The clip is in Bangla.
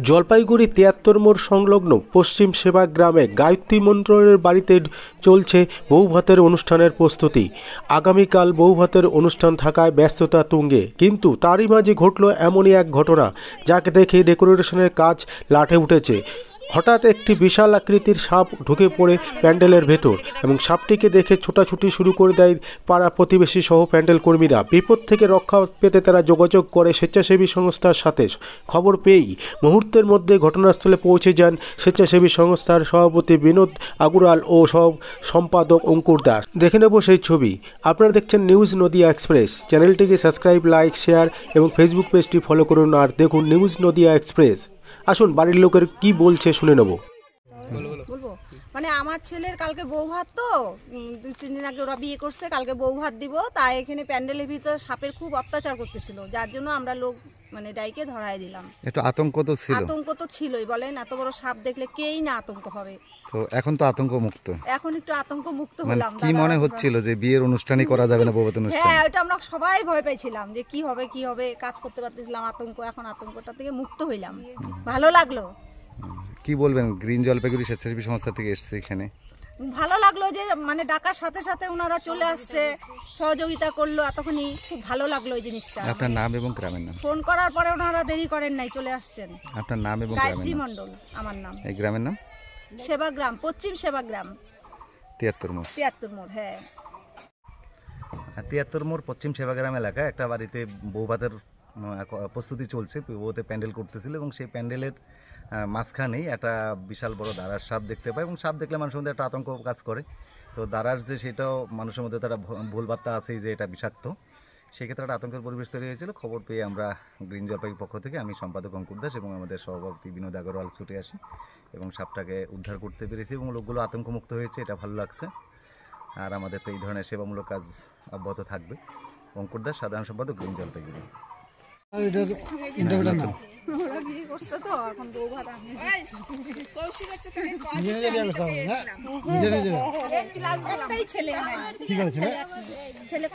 জলপাইগুড়ি ৭৩ মোড় সংলগ্ন পশ্চিম সেবা গ্রামে গায়ত্রী মণ্ডলের বাড়িতে চলছে বৌভাতের অনুষ্ঠানের প্রস্তুতি। আগামীকাল বৌভাতের অনুষ্ঠান থাকায় ব্যস্ততা তুঙ্গে, কিন্তু তারই মাঝে ঘটল এমনই এক ঘটনা যাকে দেখে ডেকোরেশনের কাজ লাটে উঠেছে। হঠাৎ একটি বিশাল আকৃতির সাপ ঢুকে পড়ে প্যান্ডেলের ভেতর এবং সাপটিকে দেখে ছোটাছুটি শুরু করে দেয় পাড়া প্রতিবেশী সহ প্যান্ডেল কর্মীরা। বিপদ থেকে রক্ষা পেতে তারা যোগাযোগ করে স্বেচ্ছাসেবী সংস্থার সাথে। খবর পেয়েই মুহূর্তের মধ্যে ঘটনাস্থলে পৌঁছে যান স্বেচ্ছাসেবী সংস্থার সভাপতি বিনোদ আগুরাল ও সহ সম্পাদক অঙ্কুর দাস। দেখে নেব সেই ছবি। আপনারা দেখছেন নিউজ নদিয়া এক্সপ্রেস। চ্যানেলটিকে সাবস্ক্রাইব, লাইক, শেয়ার এবং ফেসবুক পেজটি ফলো করুন আর দেখুন নিউজ নদিয়া এক্সপ্রেস। আসুন বাড়ির লোকের কি বলছে শুনে নেব। বলবো মানে আমার ছেলের কালকে বউ ভাত, তো 2-3 দিন আগে ওরা বিয়ে করছে, কালকে বউ ভাত দিব, তাই এখানে প্যান্ডেলের ভিতর সাপের খুব অত্যাচার করতেছিল, যার জন্য আমরা লোক মানে ডাইকে ধরায় দিলাম। একটু আতঙ্ক তো ছিল। আতঙ্ক তো ছিলই, বলেন এত বড় সাপ দেখলে কেই না আতঙ্ক হবে। তো এখন তো আতঙ্ক মুক্ত। এখন একটু আতঙ্ক মুক্ত মানে হলাম। কি মনে হচ্ছিল যে বিয়ের অনুষ্ঠানই করা যাবে না, বৌভাত অনুষ্ঠান? হ্যাঁ, ওটা আমরা সবাই ভয় পাইছিলাম যে কি হবে, কাজ করতে পারতেছিলাম আতঙ্ক। এখন আতঙ্কটা থেকে মুক্ত হইলাম, ভালো লাগলো। কি বলবেন, গ্রিন জলপাইগুড়ি স্বেচ্ছাসেবী সংস্থা থেকে এসেছে এখানে? ভালো লাগলো যে মানে ডাকার সাথে সাথে ওনারা চলে আসছে, সহযোগিতা করলো, এতক্ষণই খুব ভালো লাগলো এই জিনিসটা। আপনার নাম এবং গ্রামের নাম? ফোন করার পরে ওনারা দেরি করেন নাই, চলে আসছেন। আপনার নাম এবং গায়ত্রী গ্রামের নাম? মণ্ডল আমার নাম। এই গ্রামের নাম? সেবাগ্রাম, পশ্চিম সেবাগ্রাম, ৭৩ মোড়। ৭৩ মোড়, হ্যাঁ। ৭৩ মোড় পশ্চিম সেবাগ্রাম এলাকায় একটা বাড়িতে বৌভাতের প্রস্তুতি চলছে। বৌভাতে প্যান্ডেল করতেছিল এবং সেই প্যান্ডেলের মাঝখানেই একটা বিশাল বড় দাঁড়ার সাপ দেখতে পায় এবং সাপ দেখলে মানুষের মধ্যে একটা আতঙ্ক কাজ করে। তো দাঁড়ার যে সেটাও মানুষের মধ্যে তারা ভুল বার্তা আছেই যে এটা বিষাক্ত, সেক্ষেত্রে একটা আতঙ্কের পরিবেশ তৈরি হয়েছিল। খবর পেয়ে আমরা গ্রিন জলপাইগুড়ির পক্ষ থেকে আমি সম্পাদক অঙ্কুর দাস এবং আমাদের সভাপতি বিনোদ আগরওয়াল ছুটে আসি এবং সাপটাকে উদ্ধার করতে পেরেছি এবং লোকগুলো আতঙ্কমুক্ত হয়েছে, এটা ভালো লাগছে। আর আমাদের তো এই ধরনের সেবামূলক কাজ অব্যাহত থাকবে। অঙ্কুর দাস, সাধারণ সম্পাদক, গ্রিন জলপাইগুড়ি। ছেলে